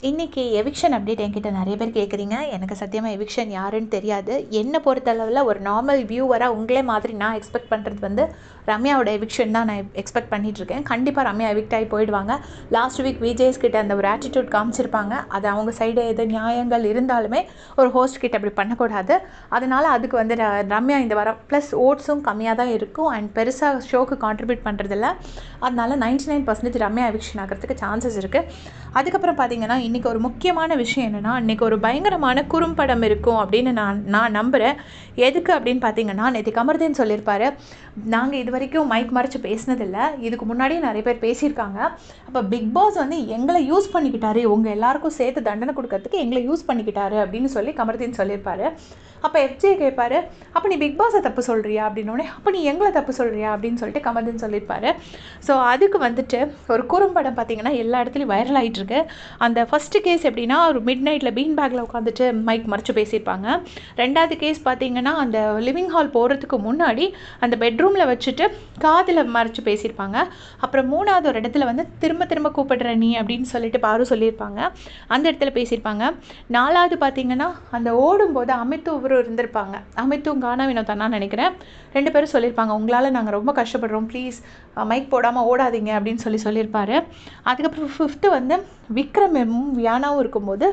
இன்றைக்கி eviction update என்கிட்ட நிறைய பேர் கேட்குறீங்க. எனக்கு சத்தியமாக எவிக்ஷன் யாருன்னு தெரியாது. என்னை பொறுத்தளவில் ஒரு நார்மல் வியூவராக உங்களே மாதிரி நான் எக்ஸ்பெக்ட் பண்ணுறது வந்து ரம்யாவோட எவிக்ஷன் தான் நான் எக்ஸ்பெக்ட் பண்ணிகிட்ருக்கேன். கண்டிப்பாக ரம்யா எவிக்ட் ஆகி போயிடுவாங்க. லாஸ்ட் வீக் விஜேஸ் கிட்ட அந்த ஒரு ஆட்டிடியூட் காமிச்சிருப்பாங்க. அது அவங்க சைடு எது நியாயங்கள் இருந்தாலுமே ஒரு ஹோஸ்ட் கிட்ட அப்படி பண்ணக்கூடாது. அதனால் அதுக்கு வந்து ரம்யா இந்த வாரம் ப்ளஸ் ஓட்ஸும் கம்மியாக தான் இருக்கும் அண்ட் பெருசாக ஷோக்கு கான்ட்ரிபியூட் பண்ணுறதில்ல. அதனால 99% ரம்யா எவிக்ஷன் ஆகிறதுக்கு சான்சஸ் இருக்குது. அதுக்கப்புறம் பார்த்தீங்கன்னா இன்றைக்கி ஒரு முக்கியமான விஷயம் என்னென்னா, இன்றைக்கி ஒரு பயங்கரமான குறும்படம் இருக்கும் அப்படின்னு நான் நம்புகிறேன். எதுக்கு அப்படின்னு பார்த்தீங்கன்னா, நேற்று கமர்தீன் சொல்லியிருப்பார், நாங்கள் இது வரைக்கும் மைக் மறைச்சு பேசினதில்லை, இதுக்கு முன்னாடியே நிறைய பேர் பேசியிருக்காங்க. அப்போ பிக் பாஸ் வந்து எங்களை யூஸ் பண்ணிக்கிட்டாரு, உங்கள் எல்லாருக்கும் சேர்த்து தண்டனை கொடுக்கறதுக்கு எங்களை யூஸ் பண்ணிக்கிட்டாரு அப்படின்னு சொல்லி கமர்தீன் சொல்லியிருப்பார். அப்போ எஃப்ஜே கேட்பார், அப்போ நீ பிக் பாஸை தப்பு சொல்கிறியா அப்படின்னோடனே, அப்போ நீ எங்களை தப்பு சொல்கிறியா அப்படின்னு சொல்லிட்டு கமர்தீன் சொல்லியிருப்பார். ஸோ அதுக்கு வந்துட்டு ஒரு குறும்படம் பார்த்திங்கன்னா எல்லா இடத்துலையும் வைரல் ஆகிட்டுருக்கு. அந்த ஃபஸ்ட்டு கேஸ் எப்படின்னா, ஒரு மிட் நைட்டில் பீன் பேக்கில் உட்காந்துட்டு மைக் மறைச்சு பேசியிருப்பாங்க. ரெண்டாவது கேஸ் பார்த்திங்கன்னா, அந்த லிவிங் ஹால் போகிறதுக்கு முன்னாடி அந்த பெட்ரூமில் வச்சுட்டு காதில் மறைச்சு பேசியிருப்பாங்க. அப்புறம் மூணாவது ஒரு இடத்துல வந்து திரும்ப திரும்ப கூப்பிடுற நீ அப்படின்னு சொல்லிட்டு பாரு சொல்லியிருப்பாங்க, அந்த இடத்துல பேசியிருப்பாங்க. நாலாவது பார்த்திங்கன்னா, அந்த ஓடும்போது அமித்து இவரும் இருந்திருப்பாங்க, அமித்தும் கானா வினோதானா நினைக்கிறேன், 2 பேரும் சொல்லியிருப்பாங்க, உங்களால் நாங்கள் ரொம்ப கஷ்டப்படுறோம், ப்ளீஸ் மைக் போடாமல் ஓடாதீங்க அப்படின்னு சொல்லியிருப்பார். அதுக்கப்புறம் 5th வந்து விக்ரமும் வியானாவும் இருக்கும்போது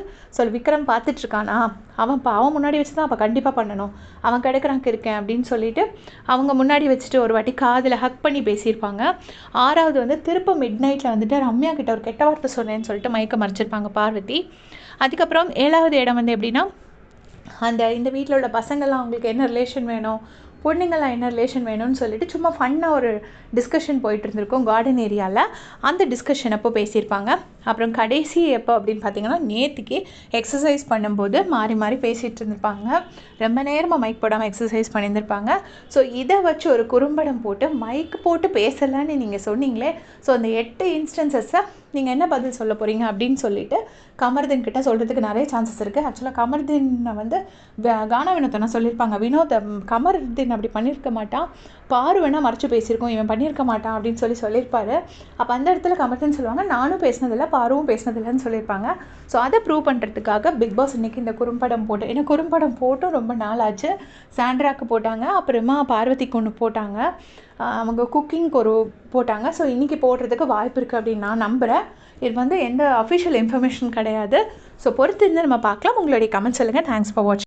விக்ரம் பார்த்துட்ருக்கானா, அவன் முன்னாடி வச்சு தான் அப்போ கண்டிப்பாக பண்ணணும், அவன் கிடைக்கிறாங்க இருக்கேன் அப்படின்னு சொல்லிட்டு அவங்க முன்னாடி வச்சுட்டு ஒரு வாட்டி காதில் ஹக் பண்ணி பேசியிருப்பாங்க. 6வது வந்து திரும்ப மிட் நைட்டில் வந்துட்டு ரம்யா கிட்ட ஒரு கெட்ட வார்த்தை சொன்னேன்னு சொல்லிட்டு மைக்கை மறைச்சிருப்பாங்க பார்வதி. அதுக்கப்புறம் 7வது இடம் வந்து எப்படின்னா, இந்த வீட்டில் உள்ள பசங்கள்லாம் அவங்களுக்கு என்ன ரிலேஷன் வேணும், பொண்ணுங்கள்லாம் என்ன ரிலேஷன் வேணும்னு சொல்லிட்டு சும்மா ஃபன்னாக ஒரு டிஸ்கஷன் போயிட்டு இருந்திருக்கும் கார்டன் ஏரியாவில். அந்த டிஸ்கஷன் அப்போ பேசியிருப்பாங்க. அப்புறம் கடைசி எப்போ அப்படின்னு பார்த்தீங்கன்னா, நேற்றுக்கு எக்ஸசைஸ் பண்ணும்போது மாறி மாறி பேசிகிட்டு இருந்திருப்பாங்க. ரொம்ப நேரமாக மைக் போடாமல் எக்ஸசைஸ் பண்ணியிருந்திருப்பாங்க. ஸோ இதை வச்சு ஒரு குறும்படம் போட்டு மைக் போட்டு பேசலான்னு நீங்கள் சொன்னீங்களே, ஸோ அந்த 8 இன்ஸ்டன்சஸை நீங்கள் என்ன பதில் சொல்ல போகிறீங்க அப்படின்னு சொல்லிட்டு கமர்தீன் கிட்ட சொல்கிறதுக்கு நிறைய சான்சஸ் இருக்குது. ஆக்சுவலாக கமர்தீனை வந்து கானா வினோதனா சொல்லியிருப்பாங்க, கமர்தீன் அப்படி பண்ணியிருக்க மாட்டான், பாரு வேணால் மறைச்சு பேசியிருக்கோம், இவன் பண்ணியிருக்க மாட்டான் அப்படின்னு சொல்லியிருப்பாரு. அப்போ அந்த இடத்துல கமர்தீன் சொல்லுவாங்க, நானும் பேசினதில்லை, பாருவும் பேசினதில்லைன்னு சொல்லியிருப்பாங்க. ஸோ அதை ப்ரூவ் பண்ணுறதுக்காக பிக் பாஸ் இன்றைக்கி இந்த குறும்படம் போட்டு, ஏன்னா குறும்படம் போட்டும் ரொம்ப நாள் ஆச்சு. சாண்ட்ராக்கு போட்டாங்க, அப்புறமா பார்வதிக்கு ஒன்று போட்டாங்க, அவங்க குக்கிங்க்கு ஒரு போட்டாங்க. ஸோ இன்றைக்கி போடுறதுக்கு வாய்ப்பு இருக்குது அப்படின்னு நான் நம்புகிறேன். இது வந்து எந்த அஃபிஷியல் இன்ஃபர்மேஷன் கிடையாது. ஸோ பொறுத்து இருந்து நம்ம பார்க்கலாம். உங்களுடைய கமெண்ட் சொல்லுங்கள். தேங்க்ஸ் ஃபார் வாட்சிங்.